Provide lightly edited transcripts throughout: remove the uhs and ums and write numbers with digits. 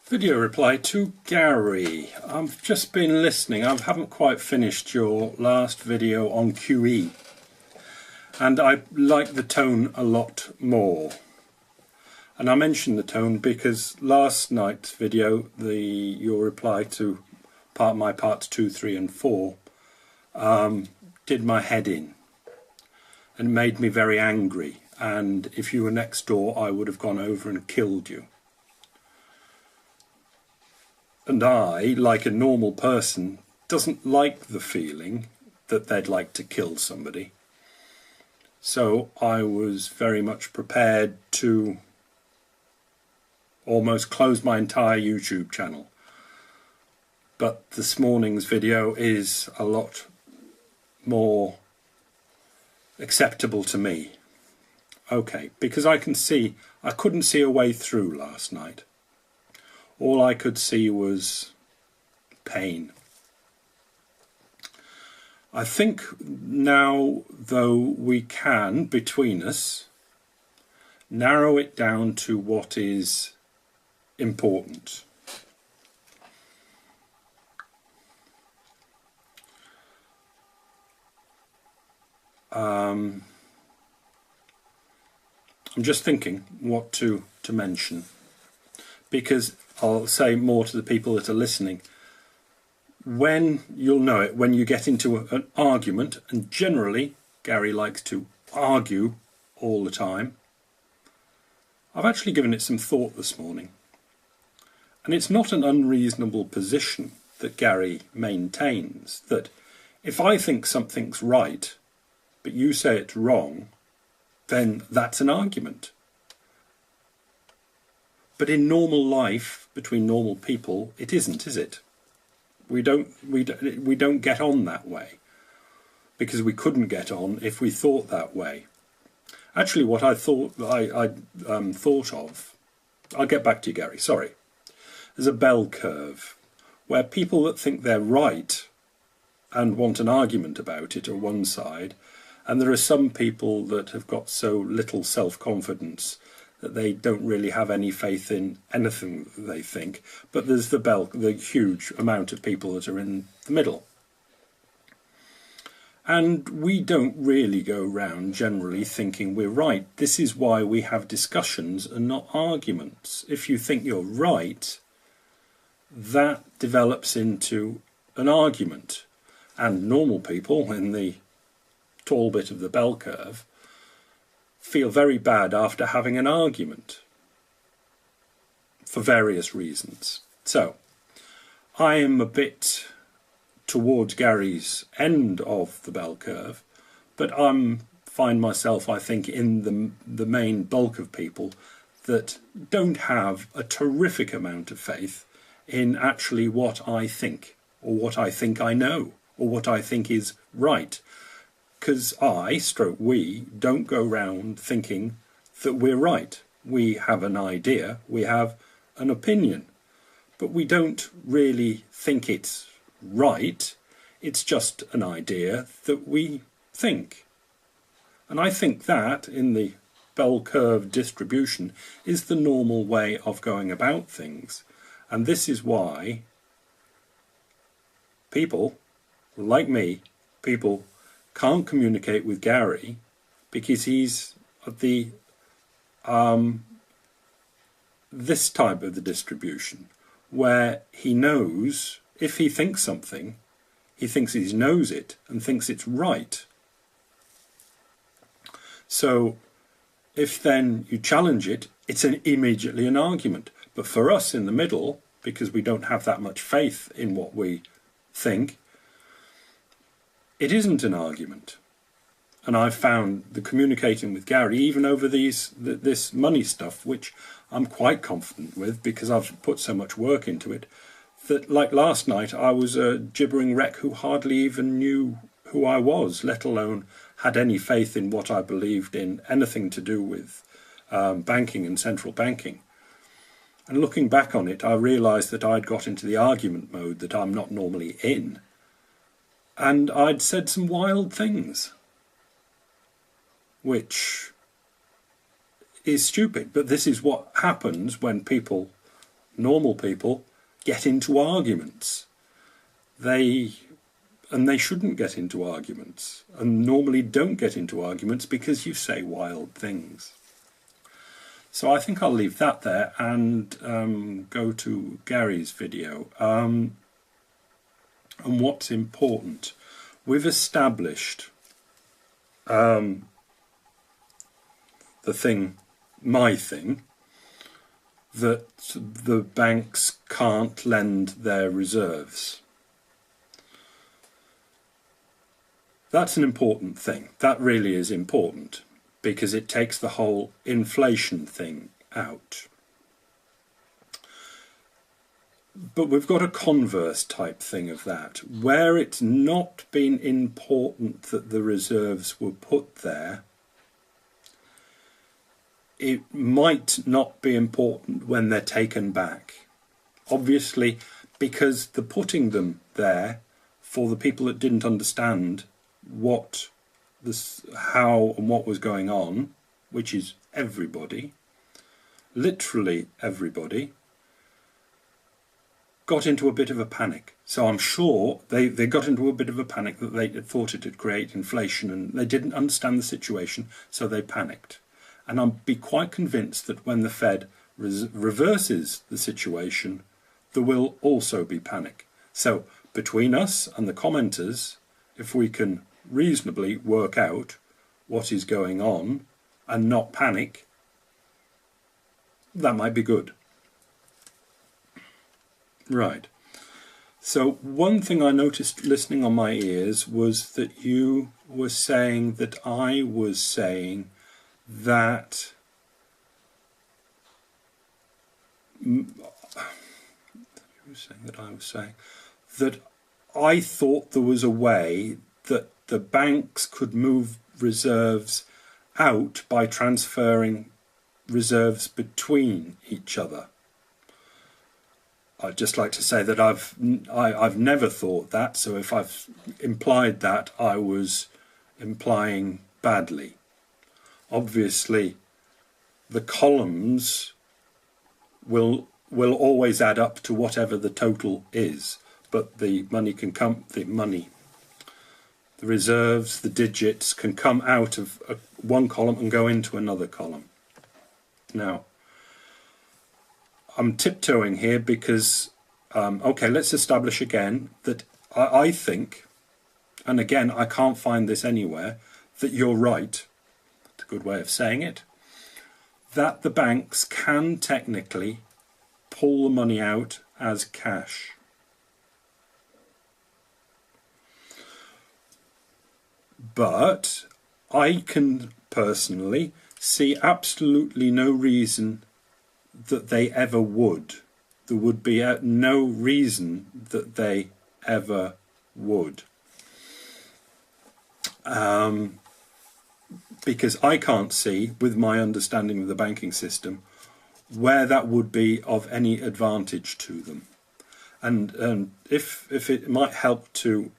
Video reply to Gary. I've just been listening. I haven't quite finished your last video on QE, and I like the tone a lot more. And I mentioned the tone because last night's video, your reply to my parts 2, 3 and 4 did my head in and made me very angry, and if you were next door I would have gone over and killed you. And I, like a normal person, doesn't like the feeling that they'd like to kill somebody. So I was very much prepared to almost close my entire YouTube channel. But this morning's video is a lot more acceptable to me. Okay, because I couldn't see a way through last night. All I could see was pain. I think now, though, we can, between us, narrow it down to what is important. I'm just thinking what to mention, because I'll say more to the people that are listening. You'll know it when you get into an argument, and generally Gary likes to argue all the time. I've actually given it some thought this morning, and it's not an unreasonable position that Gary maintains, that if I think something's right but you say it's wrong, then that's an argument. But in normal life, between normal people, it isn't, is it? We don't get on that way, because we couldn't get on if we thought that way. Actually, what I thought of, I'll get back to you, Gary. Sorry. There's a bell curve where people that think they're right and want an argument about it are one side, and there are some people that have got so little self-confidence that they don't really have any faith in anything they think. But there's the huge amount of people that are in the middle. And we don't really go round generally thinking we're right. This is why we have discussions and not arguments. If you think you're right, that develops into an argument. And normal people in the tall bit of the bell curve feel very bad after having an argument for various reasons. So I am a bit towards Gary's end of the bell curve, but find myself, I think, in the main bulk of people that don't have a terrific amount of faith in actually what I think, or what I think I know, or what I think is right. Because we don't go round thinking that we're right. We have an idea, we have an opinion, but we don't really think it's right. It's just an idea that we think. And I think that, in the bell curve distribution, is the normal way of going about things. And this is why people, like me, can't communicate with Gary, because he's of the this type of the distribution, where he knows if he thinks something, he thinks he knows it and thinks it's right. So if then you challenge it, it's immediately an argument. But for us in the middle, because we don't have that much faith in what we think, it isn't an argument. And I've found the communicating with Gary, even over this money stuff, which I'm quite confident with because I've put so much work into it, that like last night I was a gibbering wreck who hardly even knew who I was, let alone had any faith in what I believed in, anything to do with banking and central banking. And looking back on it, I realised that I'd got into the argument mode that I'm not normally in. And I'd said some wild things, which is stupid. But this is what happens when people normal people get into arguments. They shouldn't get into arguments, and normally don't get into arguments because you say wild things. So I think I'll leave that there and go to Gary's video. And what's important? We've established my thing, that the banks can't lend their reserves. That's an important thing. That really is important, because it takes the whole inflation thing out. But we've got a converse type thing of that, where it's not been important that the reserves were put there. It might not be important when they're taken back. Obviously, because the putting them there, for the people that didn't understand how and what was going on, which is everybody, literally everybody, got into a bit of a panic. So I'm sure they got into a bit of a panic that they thought it would create inflation, and they didn't understand the situation, so they panicked. And I'd be quite convinced that when the Fed reverses the situation, there will also be panic. So between us and the commenters, if we can reasonably work out what is going on and not panic, that might be good. Right. So one thing I noticed listening on my ears was that you were saying that I was saying that I thought there was a way that the banks could move reserves out by transferring reserves between each other. I'd just like to say that I've never thought that, so if I've implied that, I was implying badly. Obviously, the columns will always add up to whatever the total is, but the reserves, the digits can come out of one column and go into another column. Now, I'm tiptoeing here because, okay, let's establish again that I think, and again, I can't find this anywhere, that you're right. It's a good way of saying it. That the banks can technically pull the money out as cash. But I can personally see absolutely no reason that they ever would. There would be no reason that they ever would. Because I can't see, with my understanding of the banking system, where that would be of any advantage to them. And if it might help to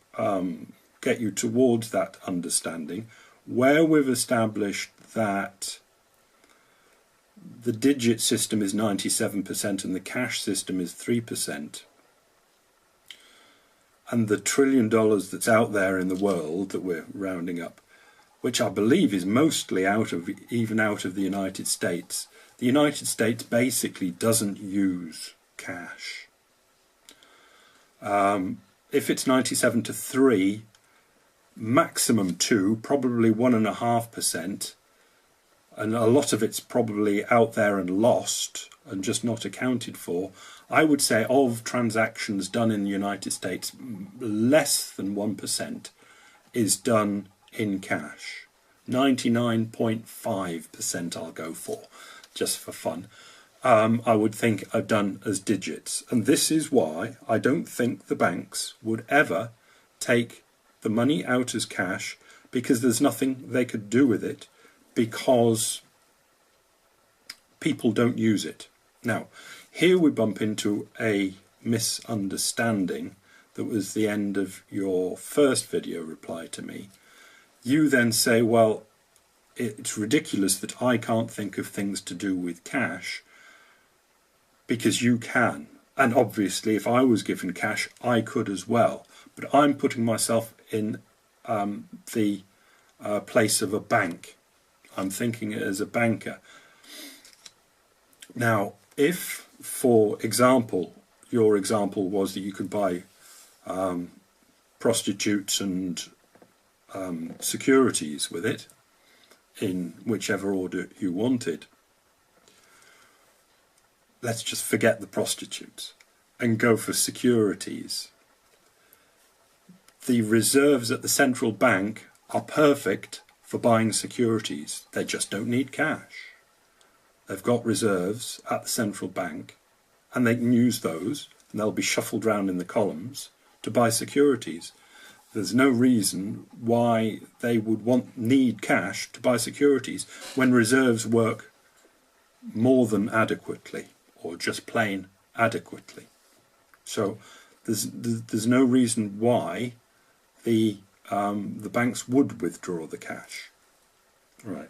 get you towards that understanding, where we've established that the digit system is 97% and the cash system is 3%, and the $1 trillion that's out there in the world that we're rounding up, which I believe is mostly even out of the United States. The United States basically doesn't use cash. If it's 97 to 3, maximum 2, probably 1.5%, and a lot of it's probably out there and lost and just not accounted for. I would say of transactions done in the United States, less than 1% is done in cash. 99.5% I'll go for, just for fun. I would think are done as digits. And this is why I don't think the banks would ever take the money out as cash, because there's nothing they could do with it, because people don't use it. Now, here we bump into a misunderstanding that was the end of your first video reply to me. You then say, well, it's ridiculous that I can't think of things to do with cash. because you can. And obviously, if I was given cash, I could as well. But I'm putting myself in the place of a bank. I'm thinking as a banker. Now, if, for example, your example was that you could buy prostitutes and securities with it, in whichever order you wanted, let's just forget the prostitutes and go for securities. The reserves at the central bank are perfect for buying securities. They just don't need cash. They've got reserves at the central bank, and they can use those, and they'll be shuffled around in the columns to buy securities. There's no reason why they would need cash to buy securities when reserves work more than adequately, or just plain adequately. So there's no reason why the banks would withdraw the cash. Right.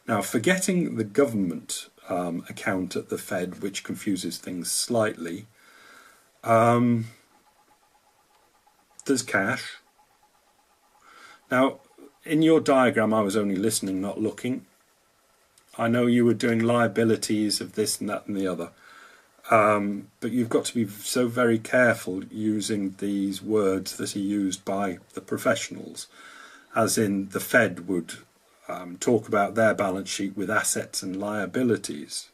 Now, forgetting the government account at the Fed, which confuses things slightly, there's cash. Now, in your diagram, I was only listening, not looking. I know you were doing liabilities of this and that and the other, but you've got to be so very careful using these words that are used by the professionals, as in the Fed would talk about their balance sheet with assets and liabilities.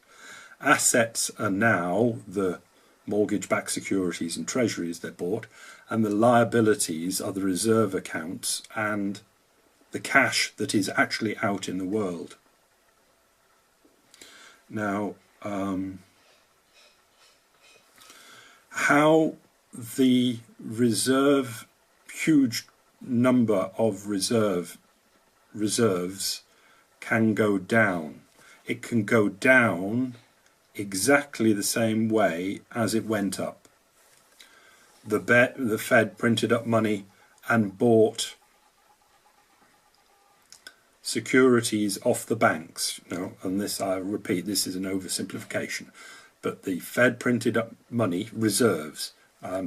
Assets are now the mortgage-backed securities and treasuries they bought, and the liabilities are the reserve accounts and the cash that is actually out in the world. Now, how the huge number of reserves can go down. It can go down exactly the same way as it went up. The Fed printed up money and bought securities off the banks. And this, I repeat, this is an oversimplification. But the Fed printed up money, reserves,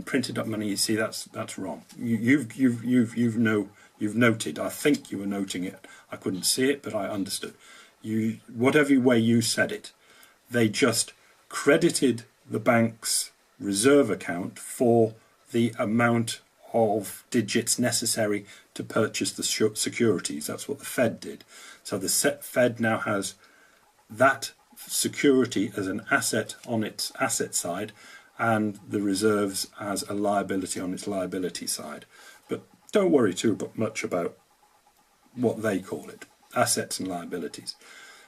printed up money. You see, that's wrong. You've noted. I think you were noting it. I couldn't see it, but I understood. Whatever way you said it, they just credited the bank's reserve account for the amount of digits necessary to purchase the securities. That's what the Fed did. So the Fed now has that security as an asset on its asset side, and the reserves as a liability on its liability side. But don't worry too much about what they call it, assets and liabilities.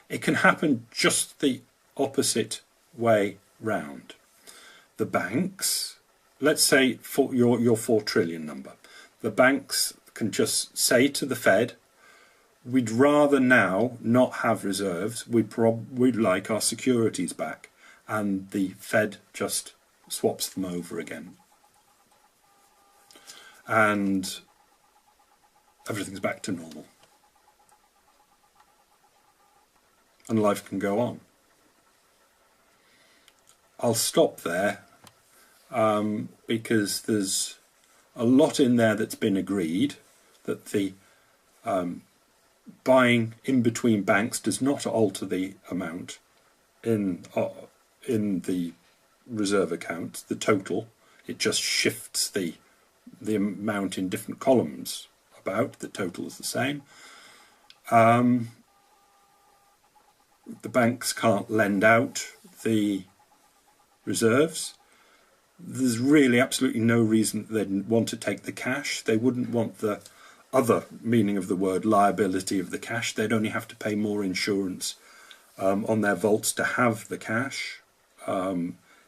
It can happen just the opposite way round. The banks, let's say for your 4 trillion number, the banks can just say to the Fed, we'd rather now not have reserves, we'd like our securities back, and the Fed just swaps them over again. And everything's back to normal. And life can go on. I'll stop there because there's a lot in there that's been agreed, that the buying in between banks does not alter the amount in the reserve account, the total. It just shifts the amount in different columns about. The total is the same. The banks can't lend out the reserves. There's really absolutely no reason they'd want to take the cash. They wouldn't want the other meaning of the word, liability of the cash. They'd only have to pay more insurance on their vaults to have the cash.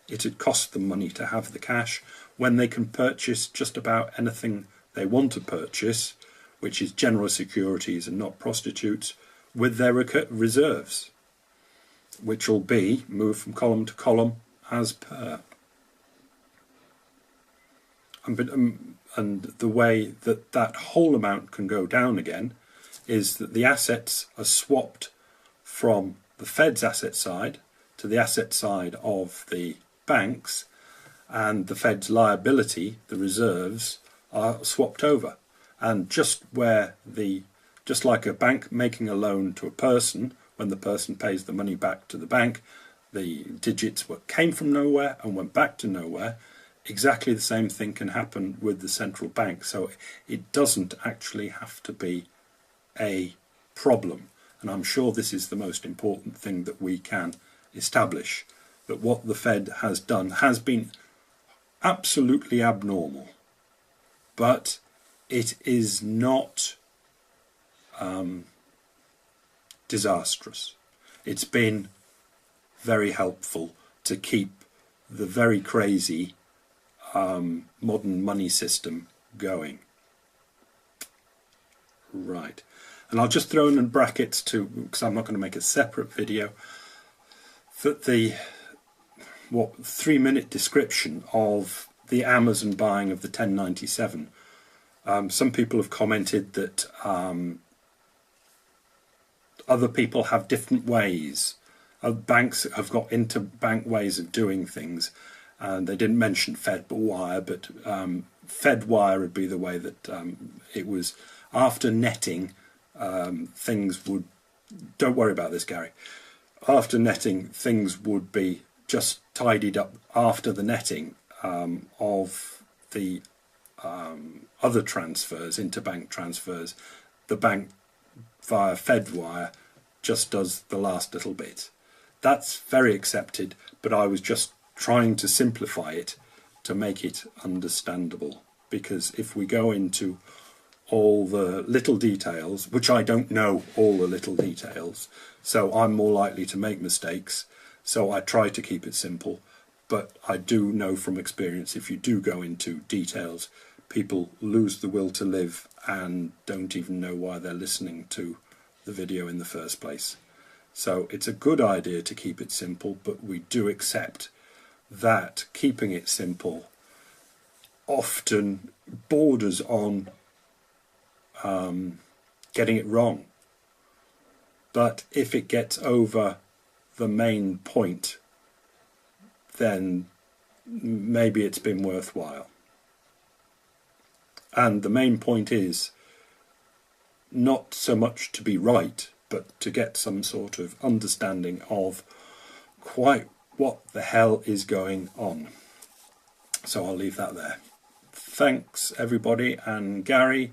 It'd cost them money to have the cash when they can purchase just about anything they want to purchase, which is general securities and not prostitutes, with their reserves, which will be moved from column to column as per. And the way that whole amount can go down again is that the assets are swapped from the Fed's asset side to the asset side of the banks, and the Fed's liability, the reserves, are swapped over. And just like a bank making a loan to a person, when the person pays the money back to the bank, the digits came from nowhere and went back to nowhere, exactly the same thing can happen with the central bank. So it doesn't actually have to be a problem. And I'm sure this is the most important thing that we can establish, that what the Fed has done has been absolutely abnormal, but it is not disastrous. It's been very helpful to keep the very crazy modern money system going. Right. And I'll just throw in brackets too, because I'm not going to make a separate video, that the 3-minute description of the Amazon buying of the 1097. Some people have commented that other people have different ways. Banks have got interbank ways of doing things, and they didn't mention Fedwire, but Fedwire would be the way that it was after netting. Things would, don't worry about this, Gary, after netting things would be just tidied up after the netting of the other transfers, interbank transfers. The bank via Fedwire just does the last little bit. That's very accepted, but I was just trying to simplify it to make it understandable, because if we go into all the little details, which I don't know all the little details, so I'm more likely to make mistakes, so I try to keep it simple. But I do know from experience, if you do go into details, people lose the will to live and don't even know why they're listening to the video in the first place. So it's a good idea to keep it simple, but we do accept that keeping it simple often borders on getting it wrong. But if it gets over the main point, then maybe it's been worthwhile. And the main point is not so much to be right, but to get some sort of understanding of quite what the hell is going on. So I'll leave that there. Thanks everybody, and Gary